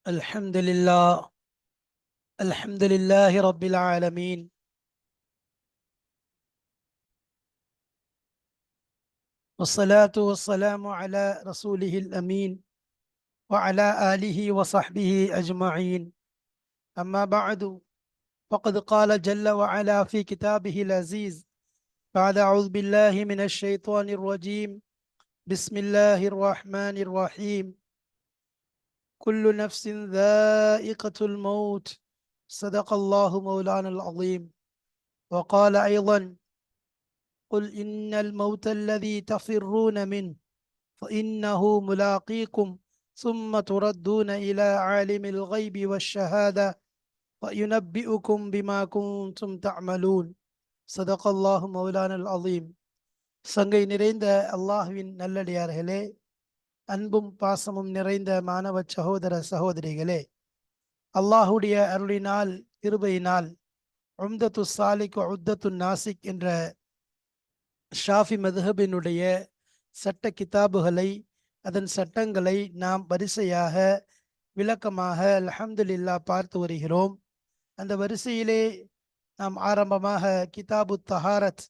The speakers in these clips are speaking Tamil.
الحمد لله. الحمد لله رب العالمين، والصلاة والسلام على رسوله الأمين وعلى آله وصحبه أجمعين. أما بعد، فقد قال جل وعلا في كتابه العزيز بعد أعوذ بالله من الشيطان الرجيم. بسم الله الرحمن الرحيم. كل نفس ذائقة الموت. صدق الله مولانا العظيم. وقال أيضا: قل إن الموت الذي تفرون منه فإنه ملاقيكم ثم تردون إلى عالم الغيب والشهادة وينبئكم بما كنتم تعملون. صدق الله مولانا العظيم. சங்கை நிறைந்த அல்லாஹ்வின் நல்லடியார்களே, அன்பும் பாசமும் நிறைந்த மாணவ சகோதர சகோதரிகளே, அல்லாஹுடைய அருளினால் கிருபையினால் உம்தத்து சாலிக் உத்தத்து நாசிக் என்ற ஷாஃபி மதுஹபினுடைய சட்ட கிதாபுகளை, அதன் சட்டங்களை நாம் வரிசையாக விளக்கமாக அல்ஹம்துலில்லா பார்த்து வருகிறோம். அந்த வரிசையிலே நாம் ஆரம்பமாக கிதாபு தஹாரத்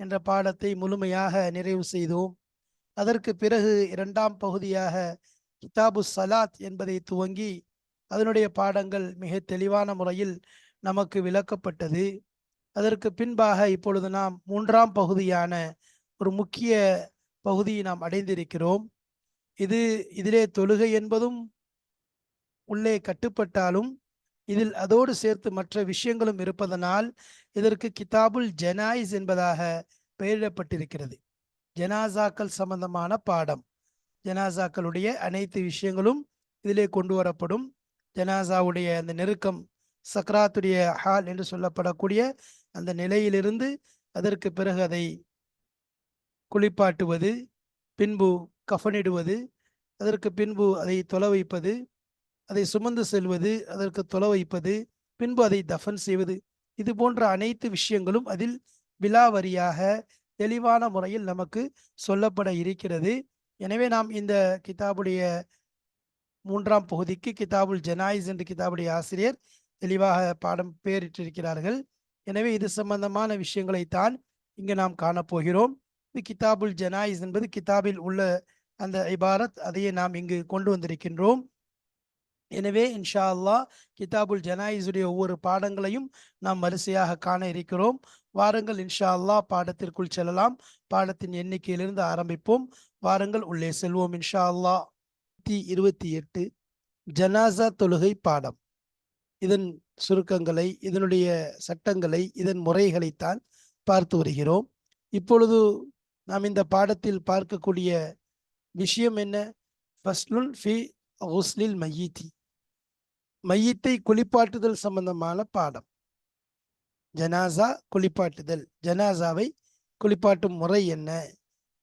என்ற பாடத்தை முழுமையாக நிறைவு செய்தோம். அதற்கு பிறகு இரண்டாம் பகுதியாக கிதாபு சலாத் என்பதை துவங்கி அதனுடைய பாடங்கள் மிக தெளிவான முறையில் நமக்கு விளக்கப்பட்டது. அதற்கு பின்பாக இப்பொழுது நாம் மூன்றாம் பகுதியான ஒரு முக்கிய பகுதியை நாம் அடைந்திருக்கிறோம். இதிலே தொழுகை என்பதும் உள்ளே கட்டுப்பட்டாலும் இதில் அதோடு சேர்த்து மற்ற விஷயங்களும் இருப்பதனால் இதற்கு கிதாபுல் ஜனாயிஸ் என்பதாக பெயரிடப்பட்டிருக்கிறது. ஜனாசாக்கள் சம்பந்தமான பாடம். ஜனாசாக்களுடைய அனைத்து விஷயங்களும் இதிலே கொண்டு வரப்படும். ஜனாசாவுடைய அந்த நெருக்கம், சக்ராத்துடைய ஹால் என்று சொல்லப்படக்கூடிய அந்த நிலையிலிருந்து அதற்கு பிறகு அதை குளிப்பாட்டுவது, பின்பு கஃனிடுவது, அதற்கு பின்பு அதை தொலை வைப்பது, அதை சுமந்து செல்வது, அதற்கு தொலை வைப்பது, பின்பு அதை தஃபன் செய்வது, இது போன்ற அனைத்து விஷயங்களும் அதில் விலாவரியாக தெளிவான முறையில் நமக்கு சொல்லப்பட இருக்கிறது. எனவே நாம் இந்த கிதாபுடைய மூன்றாம் பகுதிக்கு கிதாபுல் ஜனாயிஸ் என்று கிதாபுடைய ஆசிரியர் தெளிவாக பாடம் பெயரிட்டிருக்கிறார்கள். எனவே இது சம்பந்தமான விஷயங்களைத்தான் இங்கு நாம் காணப்போகிறோம். இது கிதாபுல் ஜனாயிஸ் என்பது கிதாபில் உள்ள அந்த இபாரத், அதையே நாம் இங்கு கொண்டு வந்திருக்கின்றோம். எனவே இன்ஷா அல்லாஹ் கிதாபுல் ஜனாயிஸுடைய ஒவ்வொரு பாடங்களையும் நாம் வரிசையாக காண இருக்கிறோம். வாருங்கள் இன்ஷா அல்லாஹ் பாடத்திற்குள் செல்லலாம். பாடத்தின் எண்ணிக்கையிலிருந்து ஆரம்பிப்போம். வாருங்கள் உள்ளே செல்வோம் இன்ஷா அல்லாஹ். 28 ஜனாசா தொழுகை பாடம். இதன் சுருக்கங்களை, இதனுடைய சட்டங்களை, இதன் முறைகளைத்தான் பார்த்து வருகிறோம். இப்பொழுது நாம் இந்த பாடத்தில் பார்க்கக்கூடிய விஷயம் என்ன? ஃபஸ்லுன் ஃபி குஸ்லில் மையீத்தி, மையத்தை குளிப்பாட்டுதல் சம்பந்தமான பாடம். ஜனாசா குளிப்பாட்டுதல், ஜனாசாவை குளிப்பாட்டும் முறை என்ன,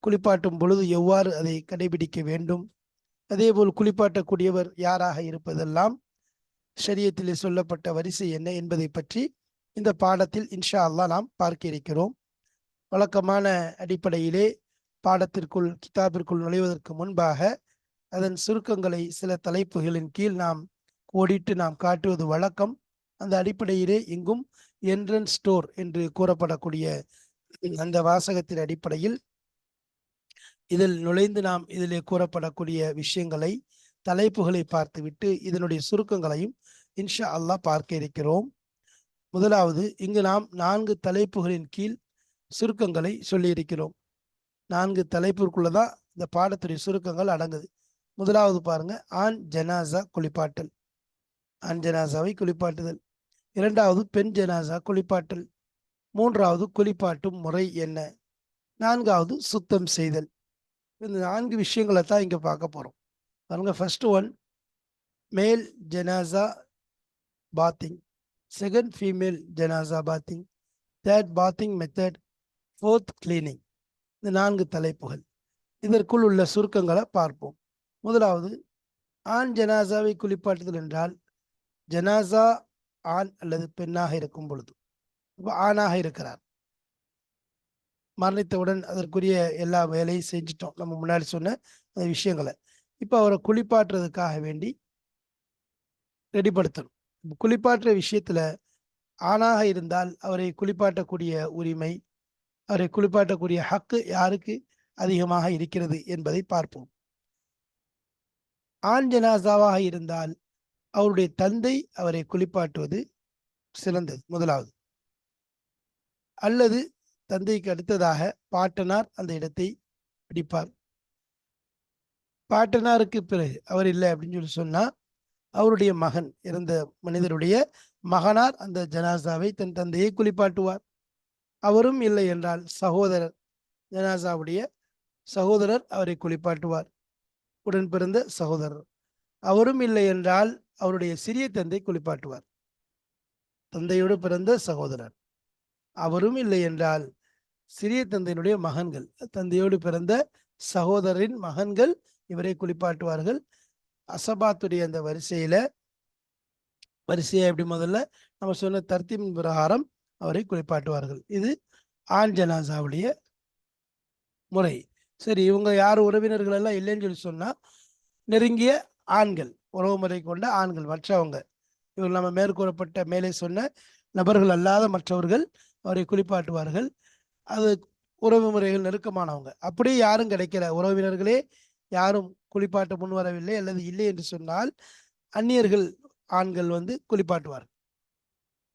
குளிப்பாட்டும் பொழுது எவ்வாறு அதை கடைபிடிக்க வேண்டும், அதேபோல் குளிப்பாட்டக்கூடியவர் யாராக இருப்பதெல்லாம், ஷரியத்திலே சொல்லப்பட்ட வரிசை என்ன என்பதை பற்றி இந்த பாடத்தில் இன்ஷா அல்லாஹ் நாம் பார்க்க இருக்கிறோம். வழக்கமான அடிப்படையிலே பாடத்திற்குள், கிதாபிற்குள் நுழைவதற்கு முன்பாக அதன் சுருக்கங்களை சில தலைப்புகளின் கீழ் நாம் கோடிட்டு நாம் காட்டுவது வழக்கம். அந்த அடிப்படையிலே இங்கும் என்ட்ரன்ஸ் ஸ்டோர் என்று கூறப்படக்கூடிய அந்த வாசகத்தின் அடிப்படையில் இதில் நுழைந்து நாம் இதிலே கூறப்படக்கூடிய விஷயங்களை, தலைப்புகளை பார்த்துவிட்டு இதனுடைய சுருக்கங்களையும் இன்ஷா அல்லாஹ் பார்க்க இருக்கிறோம். முதலாவது, இங்கு நாம் 4 தலைப்புகளின் கீழ் சுருக்கங்களை சொல்லியிருக்கிறோம். 4 தலைப்பிற்குள்ளதான் இந்த பாடத்துடைய சுருக்கங்கள் அடங்குது. முதலாவது பாருங்க, ஆண் ஜனாசா குளிப்பாட்டல், ஆண் ஜனாசாவை குளிப்பாட்டுதல். இரண்டாவது, பெண் ஜனாசா குளிப்பாட்டல். மூன்றாவது, குளிப்பாட்டும் முறை என்ன. நான்காவது, சுத்தம் செய்தல். இந்த 4 விஷயங்களை தான் இங்க பார்க்க போறோம். பாருங்க, ஃபர்ஸ்ட் ஒன் மேல் ஜனாசா பாத்திங், செகண்ட் ஃபீமேல் ஜனாசா bathing, third bathing method, fourth cleaning. இந்த 4 தலைப்புகள். இதற்குள் உள்ள சுருக்கங்களை பார்ப்போம். முதலாவது, ஆண் ஜனாசாவை குளிப்பாட்டுதல் என்றால் ஜனாசா ஆண் அல்லது பெண்ணாக இருக்கும் பொழுது, ஆணாக இருக்கிறார், மரணித்தவுடன் அதற்குரிய எல்லா வேலையும் செஞ்சிட்டோம், நம்ம முன்னாடி சொன்ன அந்த விஷயங்களை. இப்போ அவரை குளிப்பாட்டுறதுக்காக வேண்டி ரெடிப்படுத்தணும். குளிப்பாட்டுற விஷயத்துல ஆணாக இருந்தால் அவரை குளிப்பாட்டக்கூடிய உரிமை, அவரை குளிப்பாட்டக்கூடிய ஹக்கு யாருக்கு அதிகமாக இருக்கிறது என்பதை பார்ப்போம். ஆண் ஜனாசாவாக இருந்தால் அவருடைய தந்தை அவரை குளிப்பாட்டுவது சிறந்தது முதலாவது. அல்லது தந்தைக்கு அடுத்ததாக பாட்டனார் அந்த இடத்தை பிடிப்பார். பாட்டனாருக்கு பிறகு அவர் இல்லை அப்படின்னு சொல்லி சொன்னா அவருடைய மகன், இறந்த மனிதருடைய மகனார் அந்த ஜனாசாவை தன் தந்தையை குளிப்பாட்டுவார். அவரும் இல்லை என்றால் சகோதரர், ஜனாசாவுடைய சகோதரர் அவரை குளிப்பாட்டுவார், உடன் பிறந்த சகோதரர். அவரும் இல்லை என்றால் அவருடைய சிறிய தந்தை குளிப்பாட்டுவார், தந்தையோடு பிறந்த சகோதரர். அவரும் இல்லை என்றால் சிறிய தந்தையினுடைய மகன்கள், தந்தையோடு பிறந்த சகோதரின் மகன்கள் இவரை குளிப்பாட்டுவார்கள். அசபாத்துடைய அந்த வரிசையை எப்படி முதல்ல நம்ம சொன்ன தர்த்தீபின் பிரகாரம் அவரை குளிப்பாட்டுவார்கள். இது ஆண் ஜனாசாவுடைய முறை. சரி, இவங்க யார் உறவினர்கள் எல்லாம் இல்லைன்னு சொல்லி சொன்னா நெருங்கிய ஆண்கள், உறவு முறை கொண்ட ஆண்கள், மற்றவங்க, இவர் நம்ம மேற்கூறப்பட்ட மேலே சொன்ன நபர்கள் அல்லாத மற்றவர்கள் அவரை குளிப்பாட்டுவார்கள். அது உறவு முறைகள் நெருக்கமானவங்க. அப்படியே யாரும் கிடைக்கல, உறவினர்களே யாரும் குளிப்பாட்ட முன்வரவில்லை அல்லது இல்லை என்று சொன்னால் அந்நியர்கள் ஆண்கள் குளிப்பாட்டுவார்கள்,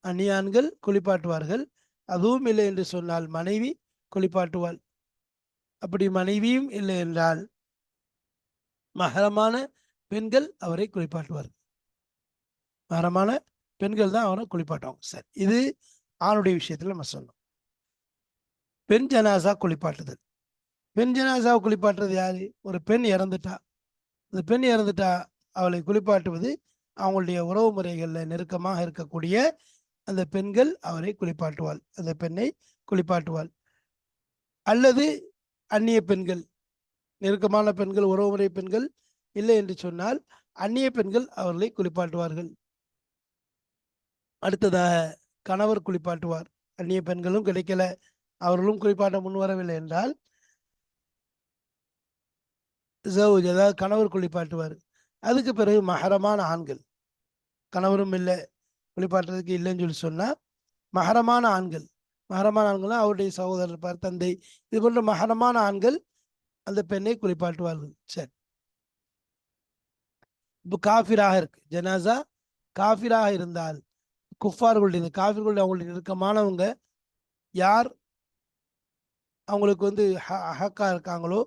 அந்நிய ஆண்கள் குளிப்பாட்டுவார்கள். அதுவும் இல்லை என்று சொன்னால் மனைவி குளிப்பாட்டுவாள். அப்படி மனைவியும் இல்லை என்றால் மகரமான பெண்கள் அவரை குளிப்பாட்டுவார்கள். மகரமான பெண்கள் தான் அவரை குளிப்பாட்டுவாங்க. சரி, இது ஆணுடைய விஷயத்துல நம்ம சொன்னோம். பெண் ஜனாசா குளிப்பாட்டுதல். பெண் ஜனாசாவை குளிப்பாட்டுறது யாரு? ஒரு பெண் இறந்துட்டா, அந்த பெண் இறந்துட்டா அவளை குளிப்பாட்டுவது அவங்களுடைய உறவு முறைகளில் நெருக்கமாக இருக்கக்கூடிய அந்த பெண்கள் அவரை குளிப்பாட்டுவாள், அந்த பெண்ணை குளிப்பாட்டுவாள். அல்லது அந்நிய பெண்கள், நெருக்கமான பெண்கள், உறவுமுறை பெண்கள் இல்லை என்று சொன்னால் அந்நிய பெண்கள் அவர்களை குளிப்பாட்டுவார்கள். அடுத்ததாக கணவர் குளிப்பாட்டுவார். அந்நிய பெண்களும் கிடைக்கல, அவர்களும் குளிப்பாட்ட முன்வரவில்லை என்றால் அதாவது கணவர் குளிப்பாட்டுவார். அதுக்கு பிறகு மஹரமான ஆண்கள், கணவரும் இல்லை குளிப்பாட்டுறதுக்கு இல்லைன்னு சொல்லி சொன்னா மஹரமான ஆண்கள், மஹரமான ஆண்கள்னா அவருடைய சகோதரர் இருப்பார், தந்தை, இது போன்ற மஹரமான ஆண்கள் அந்த பெண்ணை குளிப்பாட்டுவார்கள். சரி, இப்போ காஃபிராக இருக்கு ஜனாசா, காஃபிராக இருந்தால் குஃபார்களுடைய, காஃபிர்களுடைய அவங்களுடைய நெருக்கமானவங்க யார் அவங்களுக்கு ஹக்கா இருக்காங்களோ,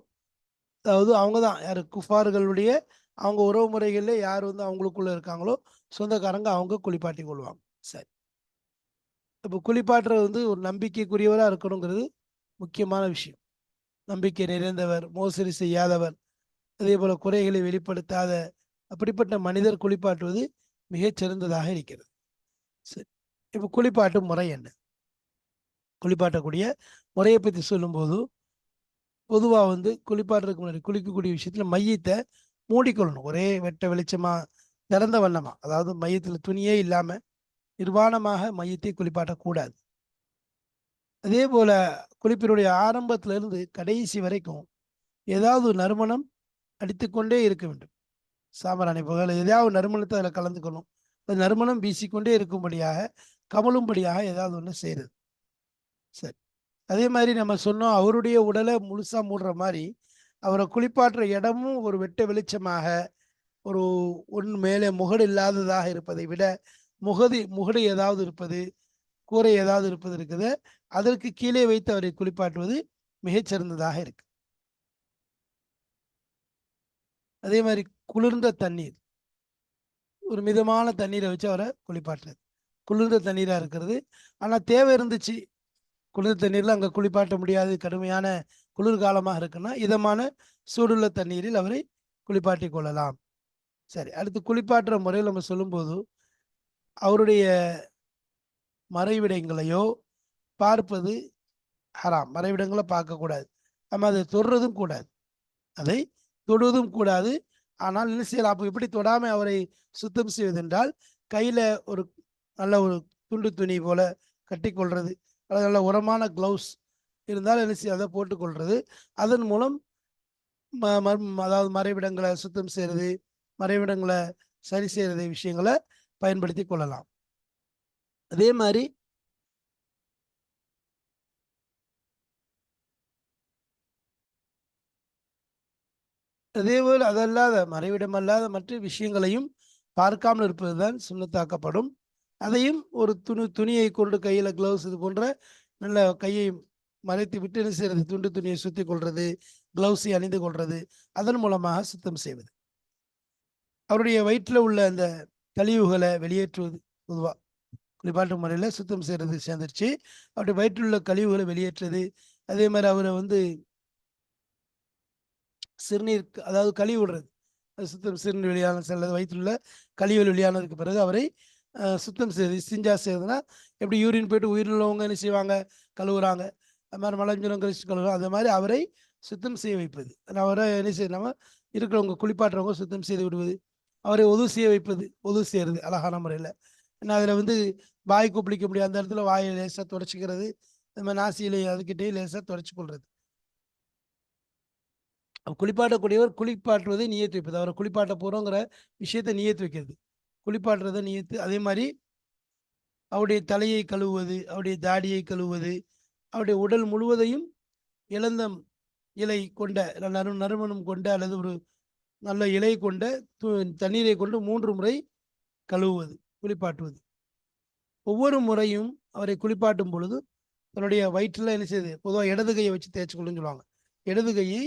அதாவது அவங்க தான் யார் குஃபார்களுடைய அவங்க உறவு முறைகளில் யார் அவங்களுக்குள்ள இருக்காங்களோ சொந்தக்காரங்க, அவங்க குளிப்பாட்டி கொள்வாங்க. சரி, இப்போ குளிப்பாட்டுறது ஒரு நம்பிக்கைக்குரியவராக இருக்கணுங்கிறது முக்கியமான விஷயம். நம்பிக்கை நிறைந்தவர், மோசடி செய்யாதவர், அதே போல குறைகளை வெளிப்படுத்தாத அப்படிப்பட்ட மனிதர் குளிப்பாட்டுவது மிகச் சிறந்ததாக இருக்கிறது. சரி, இப்போ குளிப்பாட்டும் முறை என்ன? குளிப்பாட்டக்கூடிய முறையை பற்றி சொல்லும்போது பொதுவாக குளிப்பாட்டுறதுக்கு முன்னாடி குளிக்கக்கூடிய விஷயத்தில் மையத்தை மூடிக்கொள்ளணும். ஒரே வெட்ட வெளிச்சமா திறந்த வண்ணமா, அதாவது மையத்தில் துணியே இல்லாமல் நிர்வாணமாக மையத்தை குளிப்பாட்டக்கூடாது. அதே போல குளிப்பினுடைய ஆரம்பத்திலிருந்து கடைசி வரைக்கும் ஏதாவது நறுமணம் அடித்துக்கொண்டே இருக்க வேண்டும். சாம்பிராணி புகை ஏதாவது நறுமணத்தை அதில் கலந்துக்கணும். அது நறுமணம் வீசிக்கொண்டே இருக்கும்படியாக, கமலும்படியாக ஏதாவது ஒன்று செய்யுது. சரி, அதே மாதிரி நம்ம சொன்னோம் அவருடைய உடலை முழுசா மூடுற மாதிரி அவரை குளிப்பாட்டுற இடமும் ஒரு வெட்ட வெளிச்சமாக, ஒரு ஒன்று மேலே முகடு இல்லாததாக இருப்பதை விட முகடு ஏதாவது இருப்பது, கூரை ஏதாவது இருப்பது இருக்குது, அதற்கு கீழே வைத்து அவரை குளிப்பாட்டுவது மிகச்சிறந்ததாக இருக்கு. அதே மாதிரி குளிர்ந்த தண்ணீர், ஒரு மிதமான தண்ணீரை வச்சு அவரை குளிப்பாட்டுறது. குளிர்ந்த தண்ணீராக இருக்கிறது. ஆனால் தேவை இருந்துச்சு, குளிர் தண்ணீரில் அங்கே குளிப்பாட்ட முடியாது, கடுமையான குளிர்காலமாக இருக்குன்னா இதமான சூடுள்ள தண்ணீரில் அவரை குளிப்பாட்டி கொள்ளலாம். சரி, அடுத்து குளிப்பாட்டுற முறையில் நம்ம சொல்லும்போது அவருடைய மறைவிடங்களையோ பார்ப்பது ஹராம். மறைவிடங்களை பார்க்கக்கூடாது, நம்ம அதை தொடுறதும் கூடாது, அதை தொடுவதும் கூடாது. ஆனால் என்ன செய்யலாம்? அப்போ எப்படி தொடாமல் அவரை சுத்தம் செய்வதென்றால் கையில் ஒரு நல்ல ஒரு துண்டு துணி போல கட்டிக்கொள்வது, அல்லது நல்ல உரமான க்ளவுஸ் இருந்தால் என்ன செய்ய அதை போட்டுக்கொள்வது. அதன் மூலம் அதாவது மறைவிடங்களை சுத்தம் செய்கிறது, மறைவிடங்களை சரி செய்கிறது விஷயங்களை பயன்படுத்தி கொள்ளலாம். அதே மாதிரி அதேபோல் அதல்லாத மறைவிடமல்லாத மற்ற விஷயங்களையும் பார்க்காமல் இருப்பதுதான் சுண்ணத்தாக்கப்படும். அதையும் ஒரு துணியை கொண்டு கையில் கிளவுஸ் இது போன்ற நல்ல கையை மறைத்து விட்டு என்ன செய்யறது, துண்டு துணியை சுத்தி கொள்வது, கிளவுஸை அணிந்து கொள்வது, அதன் மூலமாக சுத்தம் செய்வது. அவருடைய வயிற்றில் உள்ள அந்த கழிவுகளை வெளியேற்றுவது. பொதுவாக குளிப்பாட்டு முறையில் சுத்தம் செய்யறது சேர்ந்துருச்சு. அவருடைய வயிற்றில் உள்ள கழிவுகளை வெளியேற்றுறது. அதே மாதிரி அவரை சிறுநீர், அதாவது கழிவு விடுறது, சுத்தம் சிறுநீர் வெளியான செல்வது, வயிற்றுள்ள கழிவுகள் வெளியானதுக்கு பிறகு அவரை சுத்தம் செய்யுது. இஸ்திஞ்சா செய்யுதுன்னா எப்படி யூரின் போயிட்டு உயிரிழந்தவங்க என்ன செய்வாங்க, கழுவுறாங்க, அது மாதிரி மலஞ்சலம் கழிச்சு கழுவுறாங்க, அந்த மாதிரி அவரை சுத்தம் செய்ய வைப்பது. அவரை என்ன செய்யணும், இருக்கிறவங்க குளிப்பாட்டுறவங்க சுத்தம் செய்து விடுவது, அவரை ஒது செய்ய வைப்பது, ஒது செய்யறது அழகான முறையில். ஏன்னா அதில் வாய் கொப்பளிக்க முடியாது, அந்த இடத்துல வாயை லேசாக துடைச்சிக்கிறது, இந்த மாதிரி நாசியிலே அதுக்கிட்டே லேசாக துடைச்சி கொள்வது. குளிப்பாட்டக்கூடியவர் குளிப்பாட்டுவதை நியத்து வைப்பது, அவரை குளிப்பாட்ட போகிறோங்கிற விஷயத்தை நியத்து வைக்கிறது, குளிப்பாட்டுறதை நியத்து. அதே மாதிரி அவருடைய தலையை கழுவுவது, அவருடைய தாடியை கழுவுவது, அவருடைய உடல் முழுவதையும் இழந்த இலை கொண்ட நறுமணம் கொண்ட அல்லது ஒரு நல்ல இலை கொண்ட தண்ணீரை கொண்டு 3 முறை கழுவுவது, குளிப்பாட்டுவது. ஒவ்வொரு முறையும் அவரை குளிப்பாட்டும் பொழுது தன்னுடைய வயிற்றில் என்ன செய்யுது, பொதுவாக இடது கையை வச்சு தேய்ச்சிக்கொள்ளுன்னு சொல்லுவாங்க. இடது கையை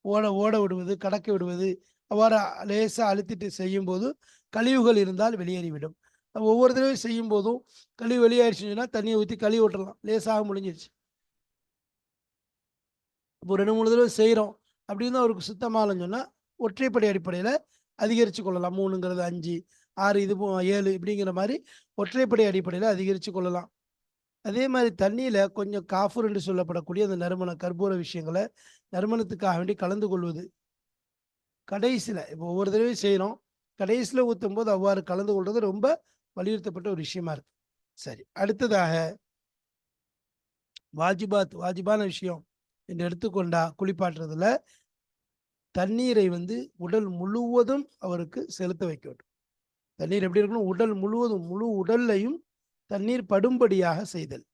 ஓட விடுவது, கடக்க விடுவது, அவ்வாறு லேசாக அழுத்திட்டு செய்யும் போது கழிவுகள் இருந்தால் வெளியேறிவிடும். ஒவ்வொரு தடவை செய்யும் போதும் கழிவு வெளியேறிச்சுன்னா தண்ணியை ஊற்றி கழுவி விட்டுறலாம், லேசாக முடிஞ்சிருச்சு. இப்போ 2-3 தடவை செய்கிறோம் அப்படின்னு அவருக்கு சுத்தமாகலன்னு சொன்னால் ஒற்றைப்படை அடிப்படையில் அதிகரித்து கொள்ளலாம். 3ங்கிறது 5, 6, இது 7 இப்படிங்கிற மாதிரி ஒற்றைப்படை அடிப்படையில் அதிகரித்து கொள்ளலாம். அதே மாதிரி தண்ணியில் கொஞ்சம் காஃபூர் என்று சொல்லப்படக்கூடிய அந்த நறுமண கற்பூர விஷயங்களை நறுமணத்துக்காக வேண்டி கலந்து கொள்வது. கடைசியில் இப்போ ஒவ்வொரு தடவையும் செய்கிறோம், கடைசியில் ஊற்றும் போது அவ்வாறு கலந்து கொள்வது ரொம்ப வலியுறுத்தப்பட்ட ஒரு விஷயமா இருக்கு. சரி, அடுத்ததாக வாஜிபான விஷயம் என்று எடுத்துக்கொண்டா குளிப்பாட்டுறதுல தண்ணீரை உடல் முழுவதும் அவருக்கு செலுத்த வைக்க வேண்டும். தண்ணீர் எப்படி இருக்கணும், உடல் முழுவதும் முழு உடல்லையும் தண்ணீர் படும்படியாக செய்தல்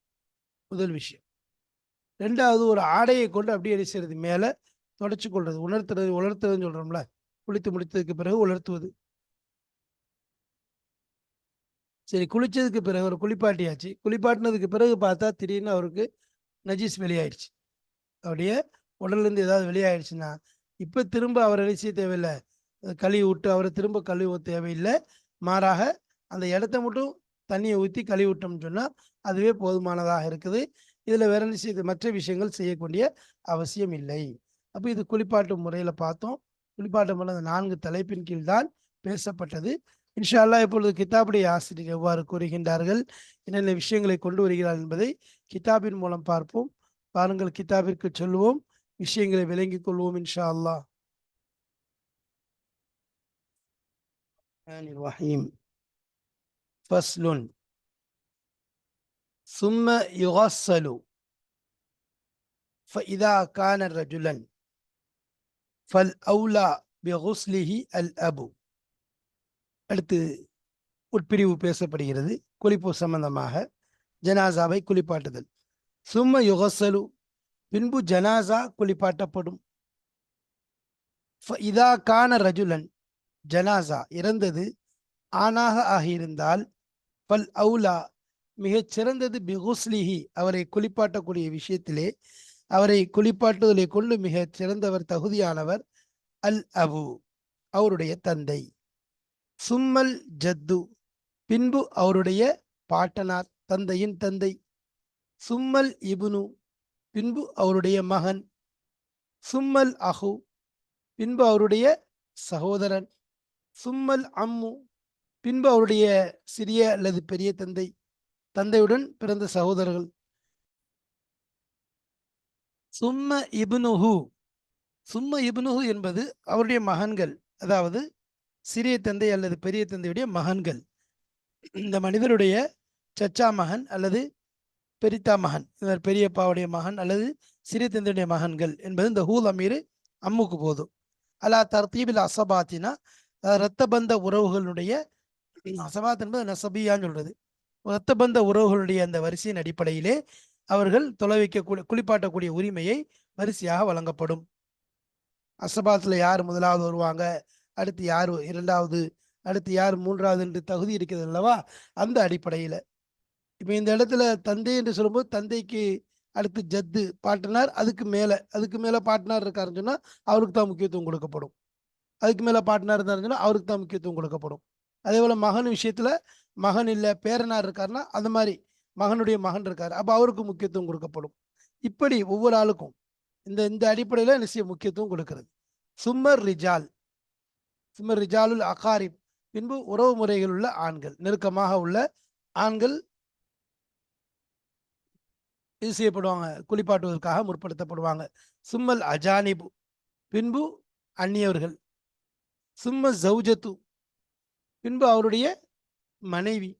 முதல் விஷயம். 2வது ஒரு ஆடையை கொண்டு அப்படியே என்ன செய்யறது, மேலே தொடச்சு கொள்வது, உலர்த்துறதுன்னு சொல்றோம்ல, குளித்து முடித்ததுக்கு பிறகு உலர்த்துவது. சரி, குளிச்சதுக்கு பிறகு ஒரு குளிப்பாட்டியாச்சு, குளிப்பாட்டினதுக்கு பிறகு பார்த்தா திடீர்னு அவருக்கு நஜீஸ் வெளியாயிடுச்சு, அப்படியே உடல்லேருந்து ஏதாவது வெளியாயிடுச்சுன்னா இப்போ திரும்ப அவரை என்ன செய்ய தேவையில்லை, கழுவி விட்டு அவரை திரும்ப கழுவ தேவையில்லை. மாறாக அந்த இடத்த மட்டும் தண்ணியை ஊற்றி கழுவி விட்டோம்னு சொன்னால் அதுவே போதுமானதாக இருக்குது. இதில் வேற என்ன செய்யுது, மற்ற விஷயங்கள் செய்யக்கூடிய அவசியம் இல்லை. அப்போ இது குளிப்பாட்டு முறையில் பார்த்தோம். குளிப்பாட்டு முறை அந்த 4 தலைப்பின் கீழ் தான் பேசப்பட்டது. இன்ஷா அல்லாஹ் இப்பொழுது கிதாபுடைய ஆசிரியர் எவ்வாறு கூறுகின்றார்கள், என்னென்ன விஷயங்களை கொண்டு வருகிறார் என்பதை கிதாபின் மூலம் பார்ப்போம். பாருங்கள், கிதாபிற்கு சொல்லுவோம், விஷயங்களை விளங்கிக் கொள்வோம் இன்ஷா அல்லாஹ். ஃபஸ்லுன் ثم يغسل فإذا كان رجلا فالأولى بغسله الأب. அடுத்து உட்பிரிவு பேசப்படுகிறது குளிப்பு சம்பந்தமாக. ஜனாசாவை குளிப்பாட்டுதல். சும்ம யுகசலு, பின்பு ஜனாசா குளிப்பாட்டப்படும். இதா கான ரஜுலன், ஜனாசா இறந்தது ஆணாக ஆகியிருந்தால், பல் அவுலா மிகச் சிறந்தது, பிகுஸ்லிஹி அவரை குளிப்பாட்டக்கூடிய விஷயத்திலே, அவரை குளிப்பாட்டுதலை கொண்டு மிகச் சிறந்தவர் தகுதியானவர் அல் அபு அவருடைய தந்தை. சும்மல் ஜத்து பின்பு அவருடைய பாட்டனார், தந்தையின் தந்தை. சும்மல் இபுனு பின்பு அவருடைய மகன். சும்மல் அஹு பின்பு அவருடைய சகோதரன். சும்மல் அம்மு பின்பு அவருடைய சிறிய அல்லது பெரிய தந்தை, தந்தையுடன் பிறந்த சகோதரர்கள். சும்ம இபுனுஹு, சும்ம இபுனுஹு என்பது அவருடைய மகன்கள், அதாவது சிறிய தந்தை அல்லது பெரிய தந்தையுடைய மகன்கள். இந்த மனிதருடைய சச்சா மகன் அல்லது பெரித்தா மகன், பெரியப்பாவுடைய மகன் அல்லது சிறிய தந்தையுடைய மகன்கள் என்பது இந்த ஹூல் அமீர் அம்முக்கு போதும். அலா தர்தீபில் அசபாத்தினா இரத்த பந்த உறவுகளுடைய அசபாத் என்பது நசபியான்னு சொல்றது. இரத்த பந்த உறவுகளுடைய அந்த வரிசையின் அடிப்படையிலே அவர்கள் தொலை வைக்கக்கூடிய குளிப்பாட்டக்கூடிய உரிமையை வரிசையாக வழங்கப்படும். அசபாத்துல யார் முதலாவது வருவாங்க, அடுத்து யார் இரண்டாவது, அடுத்து யார் மூன்றாவது என்று தகுதி இருக்கிறது அல்லவா, அந்த அடிப்படையில். இப்போ இந்த இடத்துல தந்தை என்று சொல்லும்போது தந்தைக்கு அடுத்து ஜத்து பாட்டனார், அதுக்கு மேலே பாட்டனார் இருக்காருன்னு சொன்னால் அவருக்கு தான் முக்கியத்துவம் கொடுக்கப்படும். அதுக்கு மேலே பாட்டனார் இருந்தாருன்னு சொன்னால் அவருக்கு தான் முக்கியத்துவம் கொடுக்கப்படும். அதே போல் மகன் விஷயத்தில் மகன் இல்லை பேரனார் இருக்காருன்னா அந்த மாதிரி மகனுடைய மகன் இருக்கார், அப்போ அவருக்கு முக்கியத்துவம் கொடுக்கப்படும். இப்படி ஒவ்வொரு ஆளுக்கும் இந்த இந்த அடிப்படையில் நிச்சய முக்கியத்துவம் கொடுக்கிறது. சும்மர் ரிஜாலுல் அகாரிப், பின்பு உறவு முறைகள் உள்ள ஆண்கள், நெருக்கமாக உள்ள ஆண்கள் இது செய்யப்படுவாங்க, குளிப்பாட்டுவதற்காக முற்படுத்தப்படுவாங்க. சும்மல் அஜானிபு, பின்பு அந்நியவர்கள். சும்ம ஜவுஜத்து, பின்பு அவருடைய மனைவி.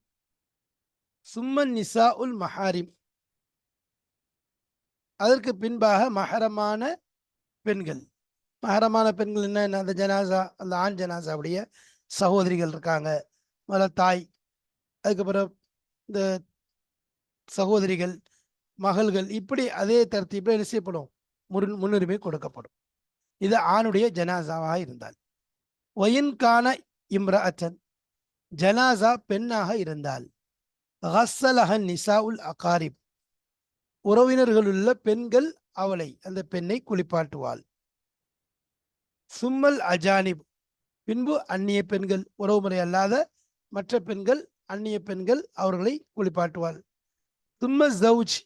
சும்மன் நிசா உல் மஹாரிம், அதற்கு பின்பாக மஹரமான பெண்கள். மஹரமான பெண்கள் என்ன, அந்த ஜனாசா, அந்த ஆண் ஜனாசாவுடைய சகோதரிகள் இருக்காங்க, முதல்ல தாய், அதுக்கப்புறம் இந்த சகோதரிகள், மகள்கள், இப்படி அதே தரத்தீப்பில் என்ன செய்யப்படும், முன்னுரிமை கொடுக்கப்படும். இது ஆணுடைய ஜனாசாவாக இருந்தால். ஒயின்கான இம்ரஅத்தன், ஜனாசா பெண்ணாக இருந்தால், ஹஸ்ஸலஹன் நிசா உல் அகாரிப், உறவினர்களுள்ள பெண்கள் அவளை, அந்த பெண்ணை குளிப்பாட்டுவாள். சும்மல் அஜானிப், பின்பு அந்நிய பெண்கள், உறவுமுறை அல்லாத மற்ற பெண்கள், அந்நிய பெண்கள் அவர்களை குளிப்பாட்டுவாள். சும்ம ஜவுஜ்,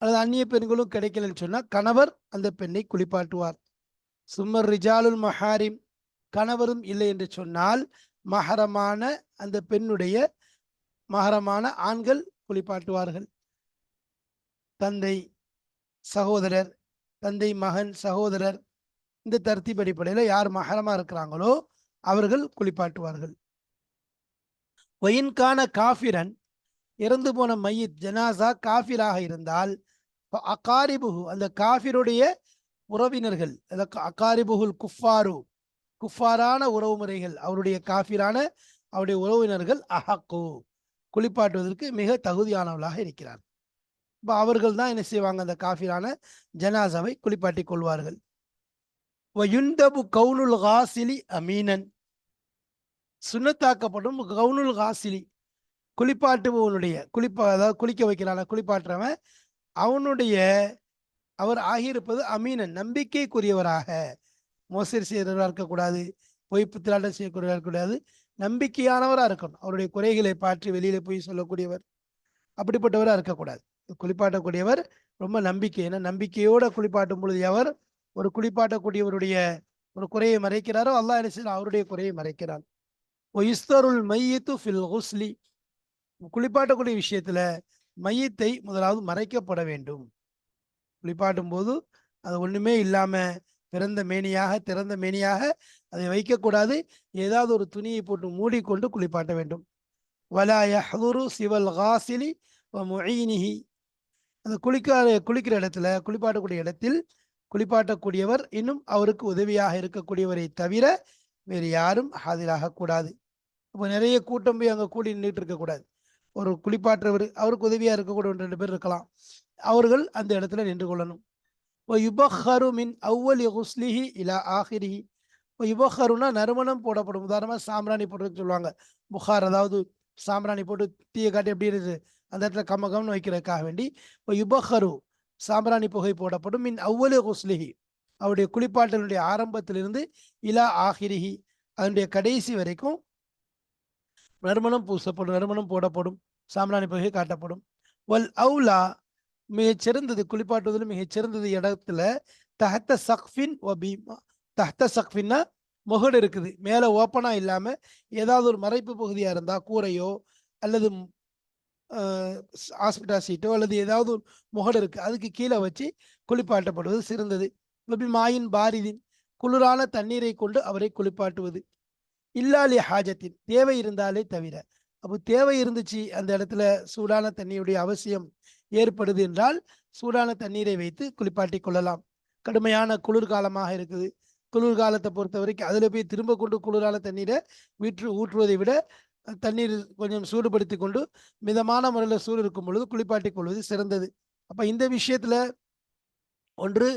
அல்லது அந்நிய பெண்களும் கிடைக்கலன்னு சொன்னால் கணவர் அந்த பெண்ணை குளிப்பாட்டுவார். சும்மர் ரிஜாலுல் மஹாரிம், கணவரும் இல்லை என்று சொன்னால் மஹரமான அந்த பெண்ணுடைய மஹரமான ஆண்கள் குளிப்பாட்டுவார்கள். தந்தை சகோதரர், தந்தை மகன் சகோதரர், இந்த தர்த்தீப் அடிப்படையில் யார் மஹரமா இருக்கிறாங்களோ அவர்கள் குளிப்பாட்டுவார்கள். ஒயின்கான காஃபிரன், இறந்து போன மையத் ஜனாசா காஃபிராக இருந்தால், அகாரிபுகு, அந்த காஃபிருடைய உறவினர்கள், அகாரிபுகுல் குஃபாரு, குஃபாரான உறவு முறைகள், அவருடைய காஃபிரான அவருடைய உறவினர்கள் அஹக்கு, குளிப்பாட்டுவதற்கு மிக தகுதியானவர்களாக இருக்கிறார். இப்போ அவர்கள் தான் என்ன செய்வாங்க, அந்த காஃபிரான ஜனாசாவை குளிப்பாட்டி கொள்வார்கள். வயுண்டபு கவுனுல் காசிலி அமீனன், சுன்னத்தாக்கப்படும் கவுனுல் காசிலி, குளிப்பாட்டுபவனுடைய அதாவது குளிக்க வைக்கிறான குளிப்பாட்டுறவன், அவனுடைய அவர் ஆகியிருப்பது அமீனன், நம்பிக்கைக்குரியவராக. மோசடி செய்கிறவராக இருக்கக்கூடாது, பொய் புத்திராட்டம் செய்யக்கூடியவராக இருக்கக்கூடாது, நம்பிக்கையானவராக இருக்கணும். அவருடைய குறைகளை பாற்றி வெளியில போய் சொல்லக்கூடியவர், அப்படிப்பட்டவராக இருக்கக்கூடாது. குளிப்பாட்டக்கூடியவர் ரொம்ப நம்பிக்கை, ஏன்னா நம்பிக்கையோட குளிப்பாட்டும் பொழுது அவர் ஒரு குளிப்பாட்டக்கூடியவருடைய ஒரு குறையை மறைக்கிறாரோ அல்லாஹ் என்ன செய்யலாம், அவருடைய குறையை மறைக்கிறான். ஒயிஸ்தருல் மையத்து ஃபில் ஹுஸ்லி, குளிப்பாட்டக்கூடிய விஷயத்துல மையத்தை முதலாவது மறைக்கப்பட வேண்டும். குளிப்பாட்டும் போது அது ஒண்ணுமே இல்லாம திறந்த மேனியாக அதை வைக்கக்கூடாது. ஏதாவது ஒரு துணியை போட்டு மூடிக்கொண்டு குளிப்பாட்ட வேண்டும். வலா யஹ்துரு சிவல் காசிலி வ முஈனிஹி, அந்த குளிக்கிற இடத்துல, குளிப்பாட்டக்கூடிய இடத்தில் குளிப்பாட்டக்கூடியவர் இன்னும் அவருக்கு உதவியாக இருக்கக்கூடியவரை தவிர வேறு யாரும் ஆஜராக கூடாது. இப்போ நிறைய கூட்டம் போய் அங்கே கூடி நின்றுட்டு இருக்கக்கூடாது. ஒரு குளிப்பாற்றவர், அவருக்கு உதவியாக இருக்கக்கூடிய 2 பேர் இருக்கலாம், அவர்கள் அந்த இடத்துல நின்று கொள்ளணும். யுபஹரு மின் அவ்வலி குஸ்லிஹி இலா ஆஹிரிஹி, யுபஹருனா நறுமணம் போடப்படும். உதாரணமாக சாம்பிராணி போடுறதுன்னு சொல்லுவாங்க, புகார், அதாவது சாம்பிராணி போட்டு தீயை காட்டி எப்படி இருக்குது அந்த இடத்துல கம்மகம்னு வைக்கிறதுக்காக வேண்டி யுபஹரு, சாம்பிராணி புகை போடப்படும். மின் அவ்வலி குஸ்லிஹி, அவருடைய குளிப்பாட்டலுடைய ஆரம்பத்திலிருந்து இலா ஆஹிரிஹி, அதனுடைய கடைசி வரைக்கும் நறுமணம் பூசப்படும், நறுமணம் போடப்படும், சாம்பிராணி புகை காட்டப்படும். வல் அவுலா, மிகச்சிறந்தது, குளிப்பாட்டுவதில் மிகச்சிறந்தது இடத்துல தஹத்த சக்ஃபின் வபீமா, தஹத்த சக்ஃபின்னா முகடு இருக்குது, மேலே ஓப்பனா இல்லாம ஏதாவது ஒரு மறைப்பு பகுதியா இருந்தா, கூரையோ அல்லது ஹாஸ்பிட்டல் சீட்டோ அல்லது ஏதாவது ஒரு முகடு இருக்கு, அதுக்கு கீழே வச்சு குளிப்பாட்டப்படுவது சிறந்தது. மாயின் பாரிதின், குளிரான தண்ணீரை கொண்டு அவரை குளிப்பாட்டுவது. இல்லாலி ஹாஜத்தின், தேவை இருந்தாலே தவிர. அப்போ தேவை இருந்துச்சு, அந்த இடத்துல சூடான தண்ணியுடைய அவசியம் ஏற்படுது என்றால் சூடான தண்ணீரை வைத்து குளிப்பாட்டி கொள்ளலாம். கடுமையான குளிர்காலமாக இருக்குது, குளிர்காலத்தை பொறுத்த வரைக்கும் அதில் போய் திரும்ப கொண்டு குளிரான தண்ணீரை ஊற்றுவதை விட தண்ணீர் கொஞ்சம் சூடுபடுத்தி கொண்டு மிதமான முறையில் சூடு இருக்கும் பொழுது குளிப்பாட்டிக் கொள்வது சிறந்தது. அப்போ இந்த விஷயத்தில் ஒன்று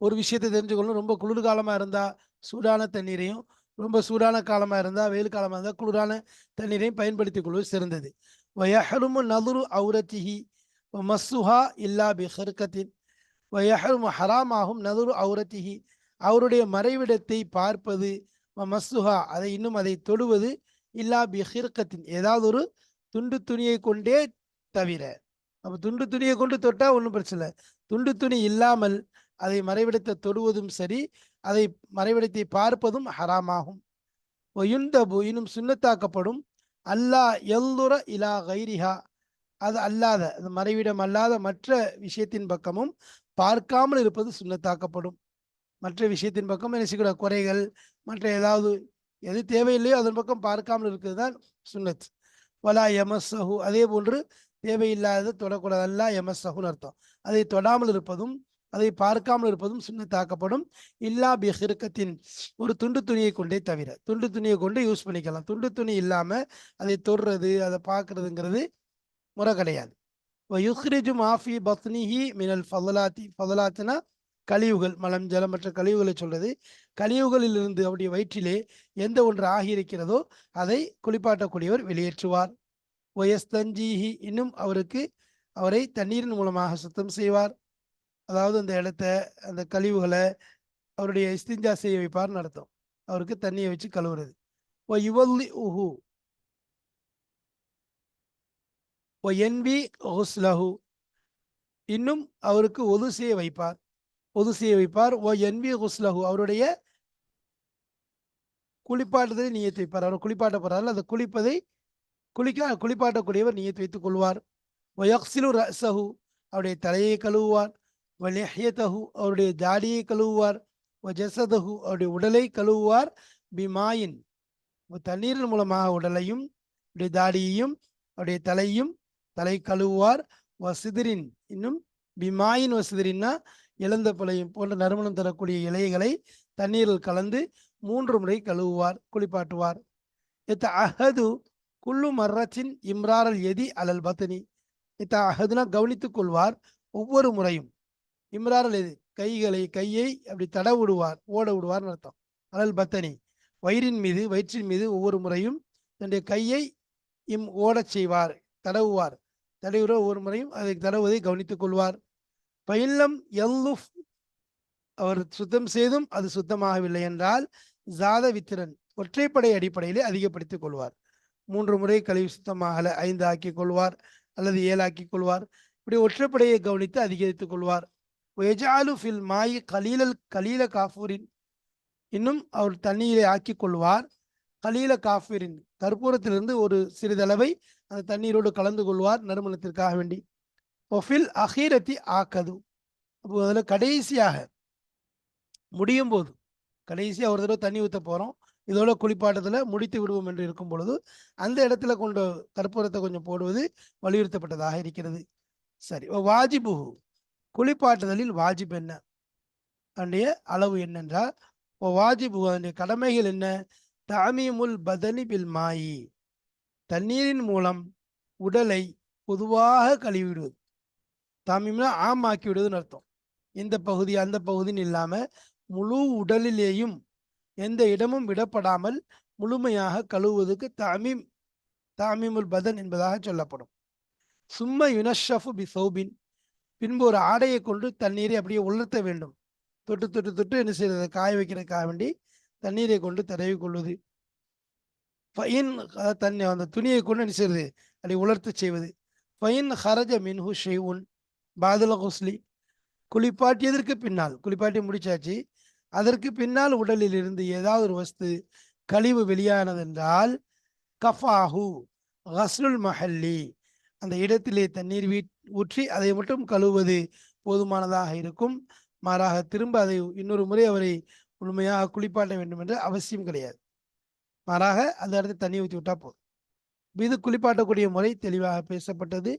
ஒரு விஷயத்தை தெரிஞ்சுக்கொள்ளணும். ரொம்ப குளிர்காலமாக இருந்தால் சூடான தண்ணீரையும், ரொம்ப சூடான காலமாக இருந்தால் வெயில் காலமாக இருந்தால் குளிரான தண்ணீரையும் பயன்படுத்திக் கொள்வது சிறந்தது. வயஹருமு நதுரு அவுரத்திஹி மஸ்ஸுஹா இல்லா பி ஹர்கத்தின் வயஹருமு ஹராமாகும் நதுரு அவுரத்திஹி அவருடைய மறைவிடத்தை பார்ப்பது மஸ்ஸுஹா அதை தொடுவது இல்லா பி ஹிர்கத்தின் ஏதாவது ஒரு துண்டு துணியை கொண்டே தவிர. அப்போ துண்டு துணியை கொண்டு தொட்டால் ஒன்றும் பிரச்சனை இல்லை. துண்டு துணி இல்லாமல் அதை மறைவிடத்தை தொடுவதும் சரி, அதை மறைவிடத்தை பார்ப்பதும் ஹராமாகும். ஒயுந்தபு இன்னும் சுன்னத்தாக்கப்படும் அல்லா எல்லுர இலா கைரிஹா அது அல்லாத அது மறைவிடம் அல்லாத மற்ற விஷயத்தின் பக்கமும் பார்க்காமல் இருப்பது சுன்னத்தாக்கப்படும். மற்ற விஷயத்தின் பக்கம் என்ன செய்யக்கூடாது, குறைகள் மற்ற ஏதாவது எது தேவையில்லையோ அதன் பக்கம் பார்க்காமல் இருக்கிறது தான் சுன்னத். வலா எமஸ்ஸஹு அதே போன்று தேவையில்லாத தொடக்கூடாது, அல்லா எமஸ்ஸஹுன்னு அர்த்தம். அதை தொடாமல் இருப்பதும் அதை பார்க்காமல் இருப்பதும் சுன்னத்தாக்கப்படும். இல்லா பி ஹிர்கத்தின் ஒரு துண்டு துணியை கொண்டே தவிர. துண்டு துணியை கொண்டு யூஸ் பண்ணிக்கலாம். துண்டு துணி இல்லாமல் அதை தொடுறது அதை பார்க்கறதுங்கிறது முறை கிடையாது. யுஹ்ரிஜு மாஃபி பத்னிஹி மினல் ஃபதலாத்தினா கழிவுகள், மலம் ஜலம் மற்ற கழிவுகளை சொல்றது. கழிவுகளில் இருந்து அவருடைய வயிற்றிலே எந்த ஒன்று ஆகியிருக்கிறதோ அதை குளிப்பாட்டக்கூடியவர் வெளியேற்றுவார். ஒயஸ்தஞ்சீஹி இன்னும் அவரை தண்ணீரின் மூலமாக சுத்தம் செய்வார். அதாவது அந்த இடத்த அந்த கழிவுகளை அவருடைய இஸ்திஞ்சா செய்ய வைப்பார்னு அர்த்தம். அவருக்கு தண்ணியை வச்சு கழுவுறது. ஓ யுவல்லி உஹு ஓ என்வி ஹுஸ்லஹு இன்னும் அவருக்கு ஒது செய்ய வைப்பார். ஓ என்வி ஹுஸ்லஹு அவருடைய குளிப்பாட்டுதலை நியத்து வைப்பார். அவர் குளிப்பாட்ட போறாரு, அந்த குளிப்பாட்டக்கூடியவர் நியத்து வைத்துக் கொள்வார். ஒயக்சிலு ரஸஹு அவருடைய தலையை கழுவுவார். வலிஹ்யதஹு அவருடைய தாடியை கழுவுவார். ஜஸதஹு அவருடைய உடலை கழுவுவார். பிமாயின் தண்ணீரின் மூலமாக உடலையும் அவருடைய தாடியையும் அவருடைய தலை கழுவுவார். வசிதிரின் இன்னும் பிமாயின் வசிதிரின்னா இழந்த பழையும் போன்ற நறுமணம் தரக்கூடிய இலைகளை தண்ணீரில் கலந்து 3 முறை கழுவுவார், குளிப்பாட்டுவார். அஹது குல்லு மர்ரத்தின் இம்ராரல் எதி அலல் பத்னி அஹதுனா கவனித்துக் கொள்வார் ஒவ்வொரு முறையும். இம்ராரல் எது கையை அப்படி ஓட விடுவார்னு அர்த்தம். அலல் பத்தனி வயிற்றின் மீது ஒவ்வொரு முறையும் தன்னுடைய கையை ஓடச் செய்வார், தடவுற ஒவ்வொரு முறையும் அதை தடவுவதை கவனித்துக் கொள்வார். பயில்லம் எல்லுஃப் அவர் சுத்தம் செய்தும் அது சுத்தமாகவில்லை என்றால் ஜாத வித்திரன் ஒற்றைப்படை அடிப்படையிலே அதிகப்படுத்திக் கொள்வார். 3 முறை கழிவு சுத்தமாக 5 ஆக்கிக் கொள்வார் அல்லது 7 ஆக்கிக் கொள்வார். இப்படி ஒற்றைப்படையை கவனித்து அதிகரித்துக் கொள்வார். ஒயஜாலு ஃபில் மாயி கலீல காஃபூரின் இன்னும் அவர் தண்ணீரை ஆக்கிக் கொள்வார். கலீல காஃபூரின் கற்பூரத்திலிருந்து ஒரு சிறிதளவை அந்த தண்ணீரோடு கலந்து கொள்வார் நறுமணத்திற்காக வேண்டி. ஒஃபில் அஹீரத்தி ஆக்கது அப்போ அதில் கடைசியாக முடியும் போது கடைசியாக ஒரு தடவை தண்ணி ஊற்ற போகிறோம், இதோட குளிப்பாட்டத்தில் முடித்து விடுவோம் என்று இருக்கும் பொழுது அந்த இடத்துல கொண்டு கற்பூரத்தை கொஞ்சம் போடுவது வலியுறுத்தப்பட்டதாக இருக்கிறது. சரி, வாஜிபு குளிப்பாட்டுதலில் வாஜிப் என்ன, அதனுடைய அளவு என்னென்றால் வாஜிபு அதனுடைய கடமைகள் என்ன. தாமீமுல் பதனி பில் மாயி தண்ணீரின் மூலம் உடலை பொதுவாக கழுவிடுவது. தாமீம்னா ஆமாக்கி விடுவதுன்னு அர்த்தம். இந்த பகுதி அந்த பகுதின்னு இல்லாமல் முழு உடலிலேயும் எந்த இடமும் விடப்படாமல் முழுமையாக கழுவுவதற்கு தாமீமுல் பதன் என்பதாக சொல்லப்படும். சும்ம யுனஷஃபு பி சௌபின் பின்பு ஒரு ஆடையை கொண்டு தண்ணீரை அப்படியே உலர்த்த வேண்டும். தொட்டு என்ன செய்யறது, காய வைக்கிறதுக்காக வேண்டி தண்ணீரை கொண்டு தடவி கொள்வது. ஃபைன் தண்ணி அந்த துணியை கொண்டு என்ன செய்வது, அப்படி உலர்த்த செய்வது. ஃபைன் ஹரஜ மின்ஹு ஷெய்வுன் பாதுல குஸ்லி குளிப்பாட்டியதற்கு பின்னால், குளிப்பாட்டி முடிச்சாச்சு, அதற்கு பின்னால் உடலில் இருந்து ஏதாவது ஒரு வஸ்து கழிவு வெளியானது என்றால் கஃபாஹு ஹஸ்லுல் மஹல்லி அந்த இடத்திலே தண்ணீர் ஊற்றி அதை மட்டும் கழுவுவது போதுமானதாக இருக்கும். மாறாக திரும்ப அதை இன்னொரு முறை அவரை முழுமையாக குளிப்பாட்ட வேண்டும் என்ற அவசியம் கிடையாது. மாறாக அந்த இடத்துல தண்ணி ஊற்றி விட்டா போதும். இது குளிப்பாட்டக்கூடிய முறை தெளிவாக பேசப்பட்டது.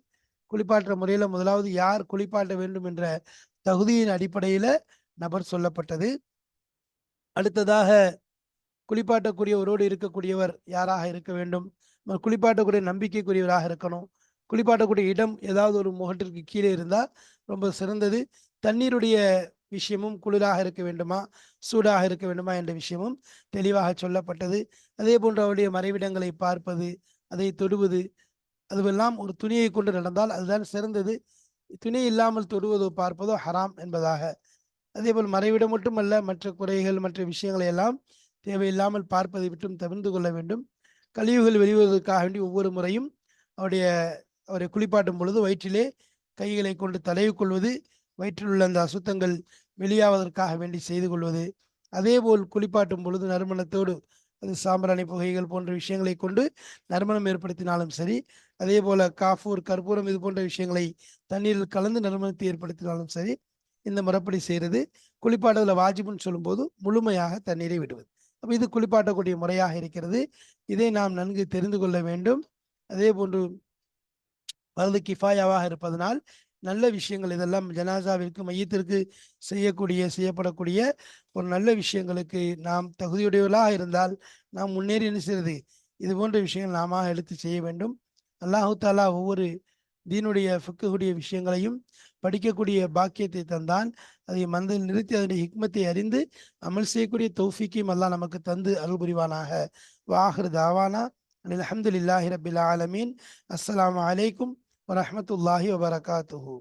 குளிப்பாட்டுற முறையில் முதலாவது யார் குளிப்பாட்ட வேண்டும் என்ற தகுதியின் அடிப்படையில் நபர் சொல்லப்பட்டது. அடுத்ததாக குளிப்பாட்டக்கூடியவரோடு இருக்கக்கூடியவர் யாராக இருக்க வேண்டும்? குளிப்பாட்டக்கூடிய நம்பிக்கைக்குரியவராக இருக்கணும். குளிப்பாட்டக்கூடிய இடம் ஏதாவது ஒரு முகட்டிற்கு கீழே இருந்தால் ரொம்ப சிறந்தது. தண்ணீருடைய விஷயமும் குளிராக இருக்க வேண்டுமா, சூடாக இருக்க வேண்டுமா என்ற விஷயமும் தெளிவாக சொல்லப்பட்டது. அதே போன்று அவருடைய மறைவிடங்களை பார்ப்பது, அதை தொடுவது, அதுவெல்லாம் ஒரு துணியை கொண்டு நடந்தால் அதுதான் சிறந்தது. துணி இல்லாமல் தொடுவதோ பார்ப்பதோ ஹராம் என்பதாக. அதேபோல் மறைவிடம் மட்டுமல்ல, மற்ற குறைகள் மற்ற விஷயங்களை எல்லாம் தேவையில்லாமல் பார்ப்பதை விட்டும் தவிர்த்து கொள்ள வேண்டும். கழிவுகள் வெளிவருவதற்காக வேண்டி ஒவ்வொரு முறையும் அவருடைய அவரை குளிப்பாட்டும் பொழுது வயிற்றிலே கைகளை கொண்டு தடவி கொள்வது, வயிற்றில் உள்ள அந்த அசுத்தங்கள் வெளியாவதற்காக வேண்டி செய்து கொள்வது. அதேபோல் குளிப்பாட்டும் பொழுது நறுமணத்தோடு, அது சாம்பிராணி புகைகள் போன்ற விஷயங்களை கொண்டு நறுமணம் ஏற்படுத்தினாலும் சரி, அதே போல காஃபூர், கற்பூரம் இது போன்ற விஷயங்களை தண்ணீரில் கலந்து நறுமணத்தை ஏற்படுத்தினாலும் சரி, இந்த முறைப்படி செய்கிறது. குளிப்பாட்டுதல வாஜிபுன்னு சொல்லும்போது முழுமையாக தண்ணீரை விடுவது. அப்போ இது குளிப்பாட்டக்கூடிய முறையாக இருக்கிறது. இதை நாம் நன்கு தெரிந்து கொள்ள வேண்டும். அதே போன்று பரது கிஃபாயாவாக இருப்பதனால் நல்ல விஷயங்கள் இதெல்லாம் ஜனாசாவிற்கு மையத்திற்கு செய்யப்படக்கூடிய ஒரு நல்ல விஷயங்களுக்கு நாம் தகுதியுடையவர்களாக இருந்தால் நாம் முன்னேறி என்ன செய்வது, இது போன்ற விஷயங்கள் நாம எடுத்து செய்ய வேண்டும். அல்லாஹு தாலா ஒவ்வொரு தீனுடைய ஃபிக்குடைய விஷயங்களையும் படிக்கக்கூடிய பாக்கியத்தை தந்தான். அதை மனதில் நிறுத்தி அதனுடைய ஹிக்மத்தை அறிந்து அமல் செய்யக்கூடிய தௌஃபீக்கையும் அல்லாஹ் நமக்கு தந்து அருள் புரிவானாக. வாஹிர் தாவானா அல்ஹம்துலில்லாஹி ரப்பில் ஆலமீன். அஸ்ஸலாமு அலைக்கும் வரஹ்மத்துல்லாஹி வபரகாத்துஹு.